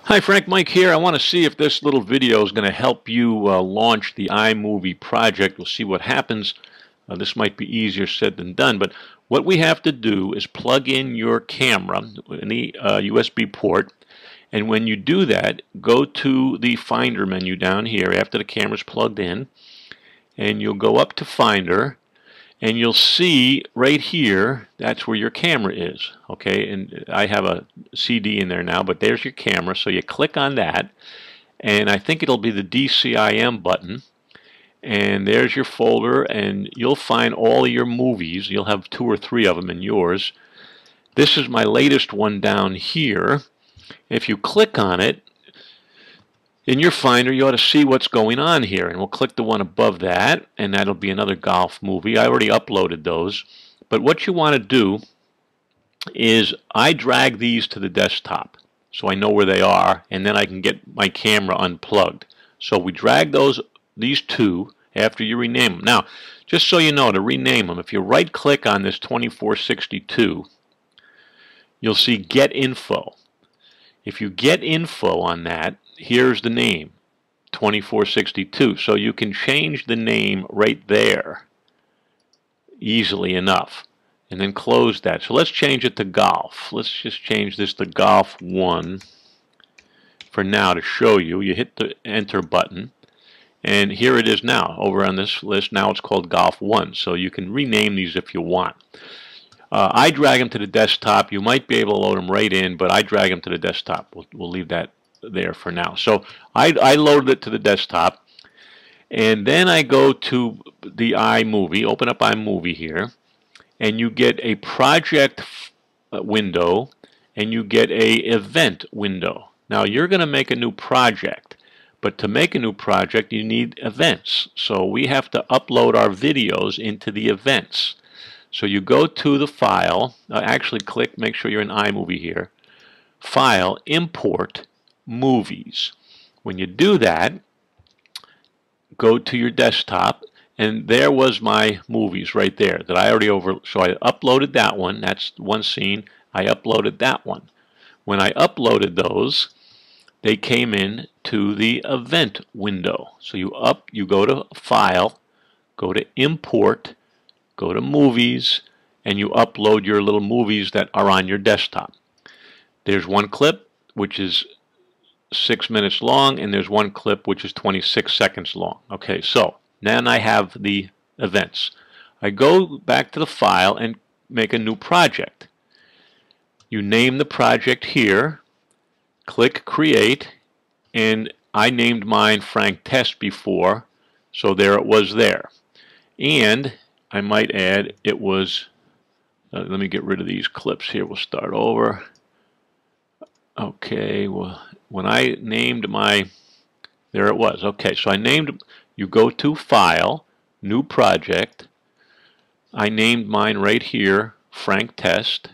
Hi, Frank. Mike here. I want to see if this little video is going to help you launch the iMovie project. We'll see what happens. This might be easier said than done, but what we have to do is plug in your camera in the USB port, and when you do that, go to the Finder menu down here after the camera's plugged in, and you'll go up to Finder, and you'll see right here, that's where your camera is. Okay, and I have a CD in there now, but there's your camera. So you click on that, and I think it'll be the DCIM button, and there's your folder, and you'll find all your movies. You'll have 2 or 3 of them in yours. This is my latest one down here. If you click on it in your Finder, you ought to see what's going on here, and we'll click the one above that, and that'll be another golf movie. I already uploaded those, but what you want to do is I drag these to the desktop so I know where they are, and then I can get my camera unplugged. So we drag these two after you rename them. Now, just so you know, to rename them, if you right click on this 2462, you'll see Get Info. If you get info on that, here's the name, 2462. So you can change the name right there easily enough, and then close that. So let's change it to golf. Let's just change this to golf 1 for now to show you. You hit the enter button, and here it is now over on this list. Now it's called golf 1. So you can rename these if you want. I drag them to the desktop. You might be able to load them right in, but I drag them to the desktop. We'll leave that there for now. So I loaded it to the desktop, and then I go to the iMovie, open up iMovie here, and you get a project window, and you get a event window. Now you're going to make a new project, but to make a new project you need events. So we have to upload our videos into the events. So you go to the file, actually click, make sure you're in iMovie here, File, Import, Movies. When you do that, go to your desktop, and there was my movies right there that I already so I uploaded that one. That's one scene. I uploaded that one. When I uploaded those, they came in to the event window. So you go to File, go to Import, go to Movies, and you upload your little movies that are on your desktop. There's one clip which is 6 minutes long, and there's one clip which is 26 seconds long. Okay, so then I have the events. I go back to the file and make a new project. You name the project here, click Create, and I named mine Frank Test before, so there it was there. And I might add it was, let me get rid of these clips here. We'll start over. Okay, well, when I named my, there it was. Okay, so I named, you go to File, New Project. I named mine right here, Frank Test.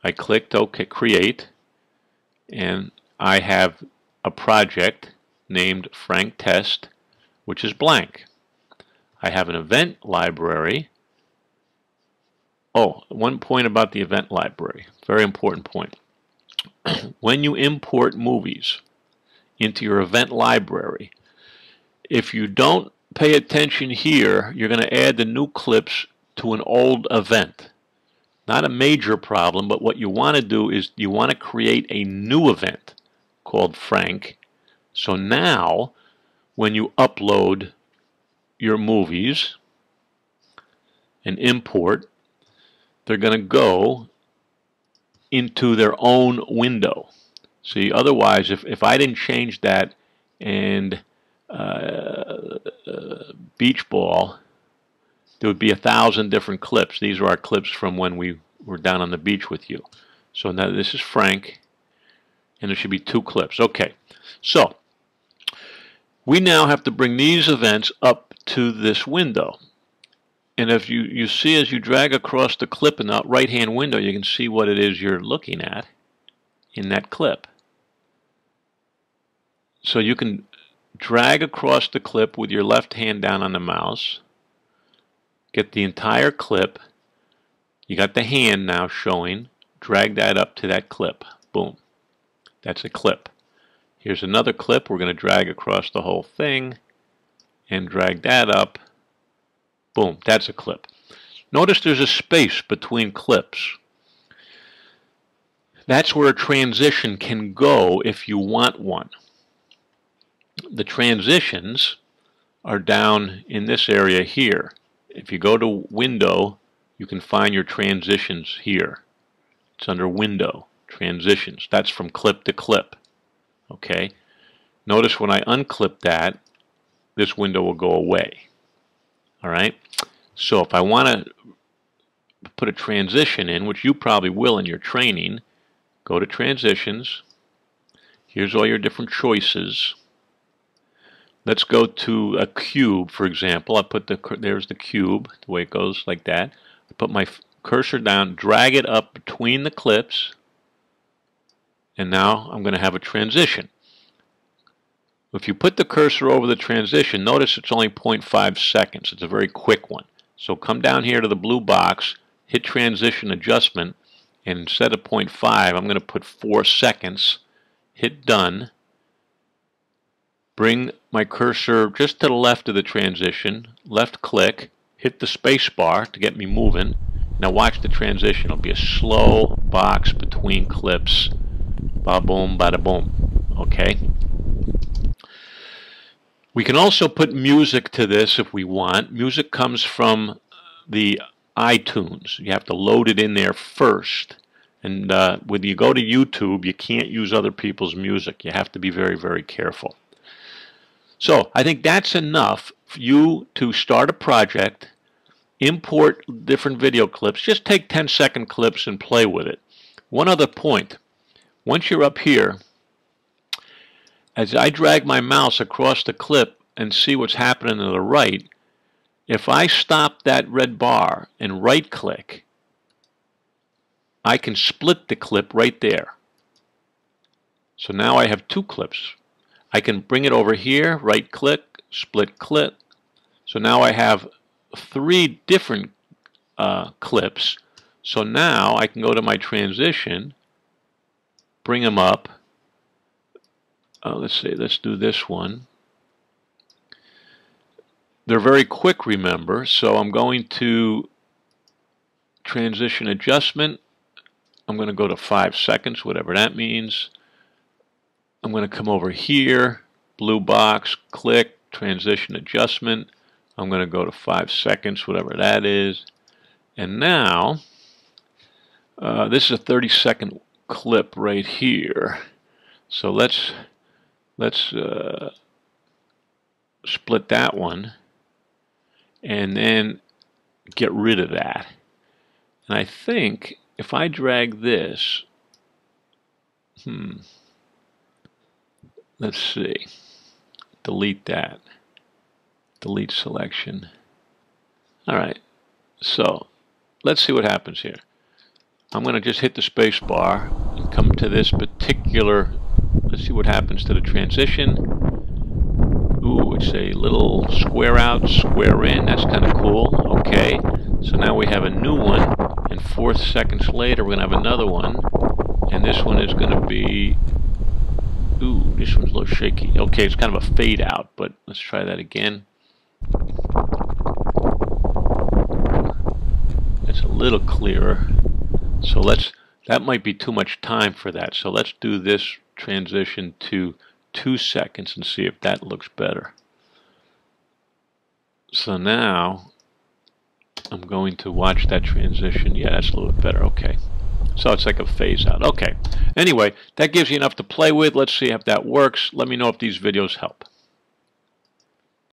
I clicked OK, Create, and I have a project named Frank Test, which is blank. I have an event library. Oh, one point about the event library, very important point. When you import movies into your event library, if you don't pay attention here, you're going to add the new clips to an old event. Not a major problem, but what you want to do is you want to create a new event called Frank. So now, when you upload your movies and import, they're going to go into their own window. See, otherwise, if I didn't change that and beach ball, there would be 1,000 different clips. These are our clips from when we were down on the beach with you. So now this is Frank, and there should be 2 clips. Okay, so we now have to bring these events up to this window. And if you see, as you drag across the clip in that right-hand window, you can see what it is you're looking at in that clip. So you can drag across the clip with your left hand down on the mouse, get the entire clip. You got the hand now showing. Drag that up to that clip. Boom. That's a clip. Here's another clip. We're going to drag across the whole thing and drag that up. Boom, that's a clip. Notice there's a space between clips. That's where a transition can go if you want one. The transitions are down in this area here. If you go to Window, you can find your transitions here. It's under Window, Transitions. That's from clip to clip. Okay? Notice when I unclip that, this window will go away. Alright? So if I want to put a transition in, which you probably will in your training, go to Transitions. Here's all your different choices. Let's go to a cube, for example. I put there's the cube, the way it goes like that. I put my cursor down, drag it up between the clips, and now I'm going to have a transition. If you put the cursor over the transition, notice it's only 0.5 seconds. It's a very quick one. So come down here to the blue box, hit Transition Adjustment, and instead of 0.5, I'm going to put 4 seconds. Hit Done. Bring my cursor just to the left of the transition, left click, hit the space bar to get me moving. Now watch the transition. It'll be a slow box between clips. Ba-boom, bada-boom. Okay? We can also put music to this if we want. Music comes from the iTunes. You have to load it in there first. And when you go to YouTube, you can't use other people's music. You have to be very, very careful. So I think that's enough for you to start a project, import different video clips. Just take 10-second clips and play with it. One other point. Once you're up here, as I drag my mouse across the clip and see what's happening to the right, if I stop that red bar and right-click, I can split the clip right there. So now I have 2 clips. I can bring it over here, right-click, split clip. So now I have 3 different clips. So now I can go to my transition, bring them up. Let's do this one. They're very quick, remember, so I'm going to Transition Adjustment. I'm going to go to 5 seconds, whatever that means. I'm going to come over here, blue box, click, Transition Adjustment. I'm going to go to 5 seconds, whatever that is. And now, this is a 30-second clip right here. So let's split that one and then get rid of that. And I think if I drag this, let's see, delete that, delete selection. Alright, so let's see what happens here. I'm going to just hit the space bar and come to this particular, let's see what happens to the transition. Ooh, it's a little square out, square in. That's kind of cool. Okay, so now we have a new one, and 4 seconds later we're going to have another one, and this one is going to be, ooh, this one's a little shaky. Okay, it's kind of a fade out, but let's try that again. It's a little clearer. So that might be too much time for that. So let's do this transition to 2 seconds and see if that looks better. So now I'm going to watch that transition. Yeah, that's a little bit better. Okay. So it's like a phase out. Okay. Anyway, that gives you enough to play with. Let's see if that works. Let me know if these videos help.